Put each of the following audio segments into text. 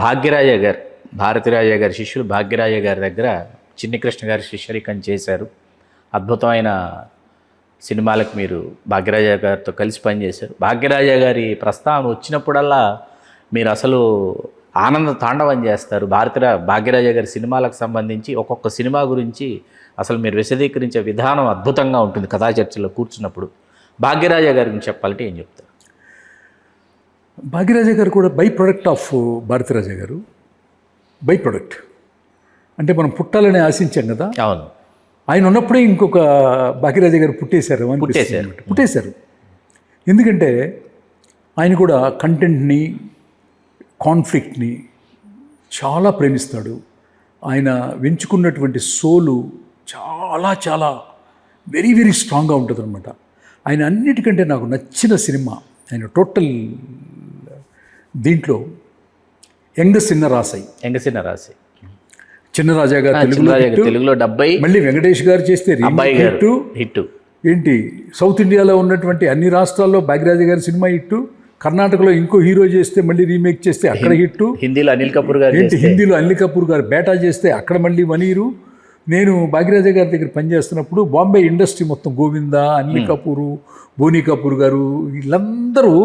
భాగ్యరాజ గారు, భారతిరాజ గారి శిష్యులు భాగ్యరాజ గారి దగ్గర చిన్ని కృష్ణ గారి శిష్యరికం చేశారు. అద్భుతమైన సినిమాలకు మీరు భాగ్యరాజ గారితో కలిసి పనిచేశారు. భాగ్యరాజ గారి ప్రస్తావన వచ్చినప్పుడల్లా మీరు అసలు ఆనంద తాండవం చేస్తారు. భాగ్యరాజ గారి సినిమాలకు సంబంధించి ఒక్కొక్క సినిమా గురించి అసలు మీరు విశదీకరించే విధానం అద్భుతంగా ఉంటుంది. కథా చర్చలో కూర్చున్నప్పుడు భాగ్యరాజ గారి గురించి చెప్పాలంటే ఏం చెప్తారు? భాగ్యరాజ గారు కూడా బై ప్రొడక్ట్ ఆఫ్ భారతిరాజ గారు. బై ప్రొడక్ట్ అంటే మనం పుట్టాలని ఆశించాం కదా. అవును, ఆయన ఉన్నప్పుడే ఇంకొక భాగ్యరాజ గారు పుట్టేశారు. ఎందుకంటే ఆయన కూడా కంటెంట్ని, కాన్ఫ్లిక్ట్ని చాలా ప్రేమిస్తాడు. ఆయన వెంచుకున్నటువంటి సోలు చాలా చాలా వెరీ వెరీ స్ట్రాంగ్గా ఉంటుంది అనమాట. ఆయన అన్నిటికంటే నాకు నచ్చిన సినిమా, ఆయన టోటల్ దీంట్లో యంగ్ చిన్న రాసాయి. చిన్నరాజా గారు తెలుగులో 70, మళ్ళీ వెంకటేష్ గారు చేస్తే హిట్. ఏంటి సౌత్ ఇండియాలో ఉన్నటువంటి అన్ని రాష్ట్రాల్లో భాగ్యరాజ గారి సినిమా హిట్. కర్ణాటకలో ఇంకో హీరో చేస్తే మళ్ళీ రీమేక్ చేస్తే అక్కడ హిట్. హిందీలో అనిల్ కపూర్ గారు బేటా చేస్తే అక్కడ మళ్ళీ వనీరు. నేను భాగ్యరాజ గారి దగ్గర పనిచేస్తున్నప్పుడు బాంబే ఇండస్ట్రీ మొత్తం గోవింద, అనిల్ కపూరు, బోనీ కపూర్ గారు వీళ్ళందరూ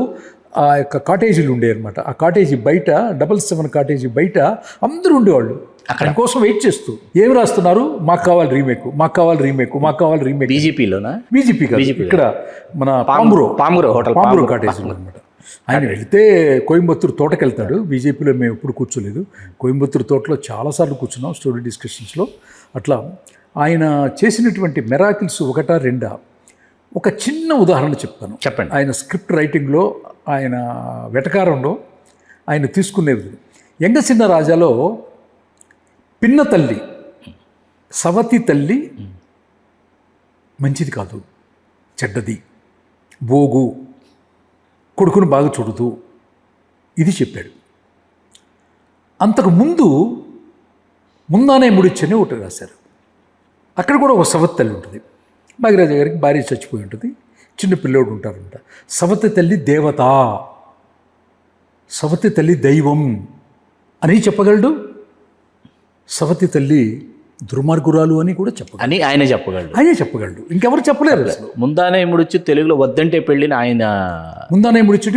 ఆ యొక్క కాటేజీలు ఉండేవన్నమాట. ఆ కాటేజీ బయట 77 కాటేజీ బయట అందరూ ఉండేవాళ్ళు. అక్కడ కోసం వెయిట్ చేస్తూ ఏం రాస్తున్నారు, మాకు కావాలి రీమేక్, మాకు కావాలి రీమేక్, మాకు కావాలి రీమేక్. బీజేపీ ఇక్కడ మన పామురో కాటేజీలో అనమాట. ఆయన వెళితే కోయంబత్తూరు తోటకి వెళ్తాడు. బీజేపీలో మేము ఎప్పుడు కూర్చోలేదు. కోయంబత్తూరు తోటలో చాలాసార్లు కూర్చున్నాం స్టోరీ డిస్కషన్స్లో. అట్లా ఆయన చేసినటువంటి మెరాకిల్స్ ఒకటా రెండా, ఒక చిన్న ఉదాహరణ చెప్తాను. చెప్పండి. ఆయన స్క్రిప్ట్ రైటింగ్లో, ఆయన వెటకారంలో ఆయన తీసుకునేది. యంగ చిన్న రాజాలో పిన్న తల్లి, సవతి తల్లి మంచిది కాదు, చెడ్డది, బోగు, కొడుకును బాగా చూడుతూ ఇది చెప్పాడు. అంతకు ముందానే ముడిచ్చని ఒకటి రాశారు. అక్కడ కూడా ఒక సవతి తల్లి ఉంటుంది. భాగ్యరాజ గారికి భార్య చచ్చిపోయి ఉంటుంది, చిన్న పిల్లోడు ఉంటారంట. సవతి తల్లి దేవత, సవతి తల్లి దైవం అని చెప్పగలడు. సవతి తల్లి దుర్మార్గురాలు అని కూడా చెప్పగలడు. ఆయనే చెప్పగలడు. ఇంకెవరు చెప్పలేరు. ముందానే ముడిచి తెలుగులో వద్దంటే పెళ్ళిన ఆయన. ముందానే ముడిచి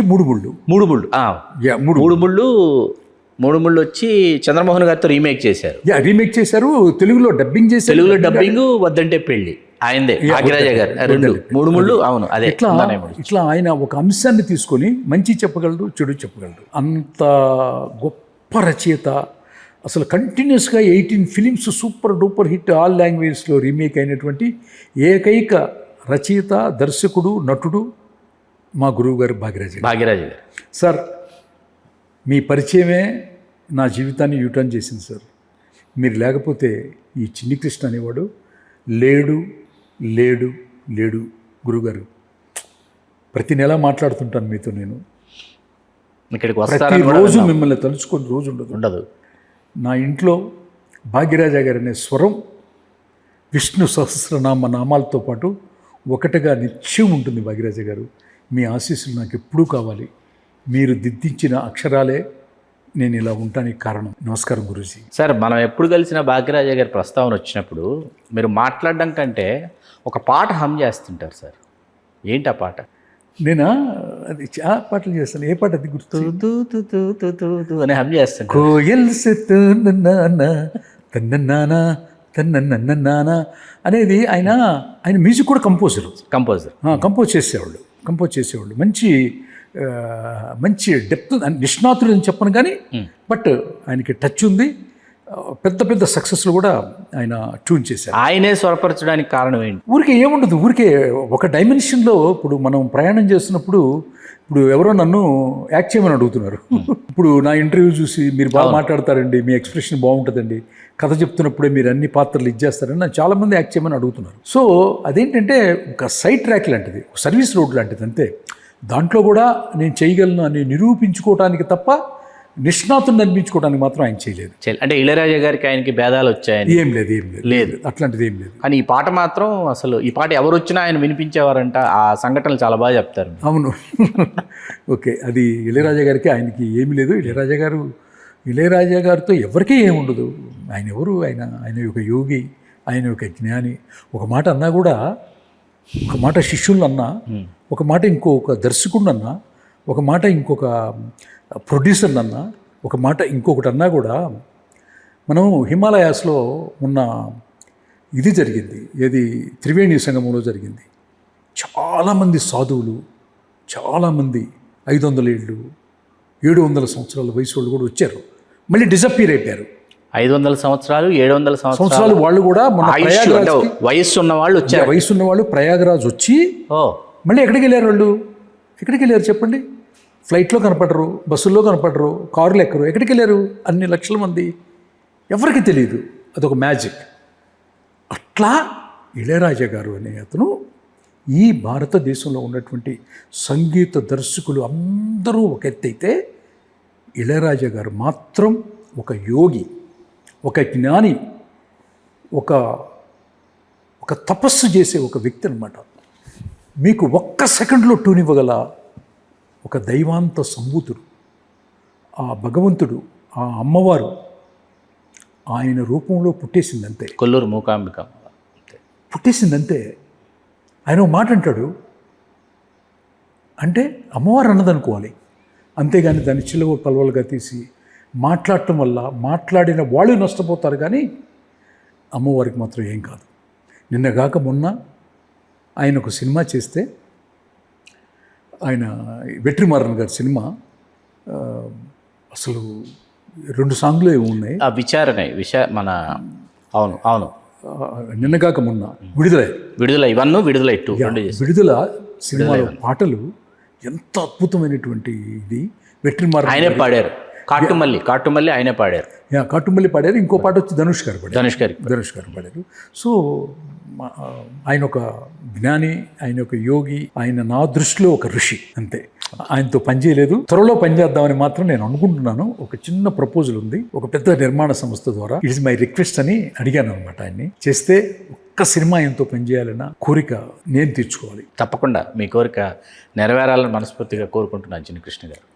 మూడు ముళ్ళు వచ్చి చంద్రమోహన్ గారితో రీమేక్ చేశారు. తెలుగులో డబ్బింగ్ వద్దంటే పెళ్ళి ఆయనదే, భాగ్యరాజ గారు. మూడు ముళ్ళు. అవును, అదే. ఇట్లా ఆయన ఒక అంశాన్ని తీసుకొని మంచి చెప్పగలడు, చెడు చెప్పగలడు. అంత గొప్ప రచయిత. అసలు కంటిన్యూస్గా 18 films super duper hit, all లాంగ్వేజ్లో రీమేక్ అయినటువంటి ఏకైక రచయిత, దర్శకుడు, నటుడు మా గురువు గారు భాగ్యరాజ గారు. సార్, మీ పరిచయమే నా జీవితాన్ని యూటర్న్ చేసింది సార్. మీరు లేకపోతే ఈ చిన్ని కృష్ణ అనేవాడు లేడు. గురుగారు, ప్రతి నెల మాట్లాడుతుంటాను మీతో. నేను ప్రతిరోజు మిమ్మల్ని తలుచుకొని రోజు ఉండదు. నా ఇంట్లో భాగ్యరాజ గారు అనే స్వరం విష్ణు సహస్రనామ నామాలతో పాటు ఒకటిగా నిత్యం ఉంటుంది. భాగ్యరాజ గారు, మీ ఆశీస్సులు నాకు ఎప్పుడూ కావాలి. మీరు దిద్దించిన అక్షరాలే నేను ఇలా ఉండటానికి కారణం. నమస్కారం గురూజీ. సార్, మనం ఎప్పుడు కలిసిన భాగ్యరాజ గారి ప్రస్తావన వచ్చినప్పుడు మీరు మాట్లాడడం కంటే ఒక పాట హమ్ చేస్తుంటారు సార్. ఏంటి ఆ పాట? నేనా అది చాలా పాటలు చేస్తాను. ఏ పాట అది గుర్తు అని హమ్ చేస్తాను. కోయల్ తన్న అనేది ఆయన మ్యూజిక్ కూడా కంపోజ్ చేసేవాళ్ళు. మంచి డెప్త్, నిష్ణాతుడు అని చెప్పను కానీ, బట్ ఆయనకి టచ్ ఉంది. పెద్ద సక్సెస్లు కూడా ఆయన ట్యూన్ చేశారు. ఆయనే స్వరపరచడానికి కారణం ఏంటి? ఊరికే ఏముండదు, ఊరికే ఒక డైమెన్షన్లో. ఇప్పుడు మనం ప్రయాణం చేస్తున్నప్పుడు, ఇప్పుడు ఎవరో నన్ను యాక్ట్ చేయమని అడుగుతున్నారు. ఇప్పుడు నా ఇంటర్వ్యూ చూసి మీరు బాగా మాట్లాడతారండి, మీ ఎక్స్ప్రెషన్ బాగుంటుందండి, కథ చెప్తున్నప్పుడే మీరు అన్ని పాత్రలు ఇచ్చేస్తారని నన్ను చాలామంది యాక్ట్ చేయమని అడుగుతున్నారు. సో అదేంటంటే ఒక సైడ్ ట్రాక్ లాంటిది, సర్వీస్ రోడ్ లాంటిది అంతే. దాంట్లో కూడా నేను చేయగలను అని నిరూపించుకోవడానికి తప్ప నిష్ణాతుని అనిపించుకోవడానికి మాత్రం ఆయన చేయలేదు. అంటే ఇళయరాజా గారికి ఆయనకి భేదాలు వచ్చాయని ఏం లేదు, అట్లాంటిది ఏం లేదు. కానీ ఈ పాట మాత్రం, అసలు ఈ పాట ఎవరు వచ్చినా ఆయన వినిపించేవారంట. ఆ సంఘటనలు చాలా బాగా చెప్తారు. అవును. ఓకే, అది ఇళయరాజా గారికి ఆయనకి ఏమీ లేదు. ఇళయరాజా గారు ఇళయరాజా గారితో ఎవరికీ ఏముండదు. ఆయన ఎవరు? ఆయన ఒక యోగి, ఆయన ఒక జ్ఞాని. ఒక మాట అన్నా కూడా, ఒక మాట శిష్యులను అన్నా, ఒక మాట ఇంకొక దర్శకుడిని అన్నా, ఒక మాట ఇంకొక ప్రొడ్యూసర్ని అన్నా, ఒక మాట ఇంకొకటి అన్నా కూడా, మనం హిమాలయాస్లో ఉన్న ఇది జరిగింది, ఏది త్రివేణి సంగమంలో జరిగింది. చాలామంది సాధువులు, చాలామంది 500 ఏళ్ళు 700 సంవత్సరాల వయసు వాళ్ళు కూడా వచ్చారు, మళ్ళీ డిసప్పీర్ అయిపోయారు. 500 సంవత్సరాలు 700 సంవత్సరాలు వాళ్ళు కూడా మన వయస్సు ఉన్న వాళ్ళు వచ్చారు. వయసు ఉన్న వాళ్ళు ప్రయాగరాజ్ వచ్చి మళ్ళీ ఎక్కడికి వెళ్ళారు? వాళ్ళు ఎక్కడికి వెళ్ళారు చెప్పండి? ఫ్లైట్లో కనపడరు, బస్సుల్లో కనపడరు, కారులు ఎక్కరు. ఎక్కడికి వెళ్ళారు? అన్ని లక్షల మంది, ఎవరికి తెలియదు. అదొక మ్యాజిక్. అట్లా ఇళయరాజా గారు అనే అతను ఈ భారతదేశంలో ఉన్నటువంటి సంగీత దర్శకులు అందరూ ఒక ఎత్తైతే, ఇళయరాజా గారు మాత్రం ఒక యోగి, ఒక జ్ఞాని, ఒక తపస్సు చేసే ఒక వ్యక్తి అనమాట. మీకు ఒక్క సెకండ్లో ట్యూన్ ఇవ్వగల ఒక దైవాంత సంభూతుడు. ఆ భగవంతుడు, ఆ అమ్మవారు ఆయన రూపంలో పుట్టేసిందంతే. కొల్లూరు మూకాంబిక పుట్టేసిందంతే. ఆయన ఒక మాట అంటాడు అంటే అమ్మవారు అన్నదనుకోవాలి, అంతేగాని దాన్ని చిల్లగో పలవలుగా తీసి మాట్లాడటం వల్ల మాట్లాడిన వాళ్ళు నష్టపోతారు, కానీ అమ్మవారికి మాత్రం ఏం కాదు. నిన్నగాక మొన్న ఆయన ఒక సినిమా చేస్తే, ఆయన వెట్రిమారన్ గారి సినిమా, అసలు 2 సాంగ్లు ఏమి ఉన్నాయి, ఆ మన అవును అవును నిన్నగాక మొన్న విడుదల 1 విడుదల 2 విడుదల సినిమాలో పాటలు ఎంత అద్భుతమైనటువంటి ఇది. వెట్రిమారన్ ఆయనే పాడారు, కాటుమల్లి ఆయనే పాడారు. కాటుమల్లి పాడారు. ఇంకో పాట వచ్చి ధనుష్ గారు పాడారు. సో ఆయన ఒక జ్ఞాని, ఆయన ఒక యోగి, ఆయన నా దృష్టిలో ఒక ఋషి అంతే. ఆయనతో పనిచేయలేదు, త్వరలో పనిచేద్దామని మాత్రం నేను అనుకుంటున్నాను. ఒక చిన్న ప్రపోజల్ ఉంది, ఒక పెద్ద నిర్మాణ సంస్థ ద్వారా. ఇట్ ఇస్ మై రిక్వెస్ట్ అని అడిగాను అనమాట ఆయన్ని. చేస్తే ఒక్క సినిమా ఆయనతో పనిచేయాలన్న కోరిక నేను తీర్చుకోవాలి. తప్పకుండా మీ కోరిక నెరవేరాలని మనస్ఫూర్తిగా కోరుకుంటున్నాను చిన్ని కృష్ణ గారు.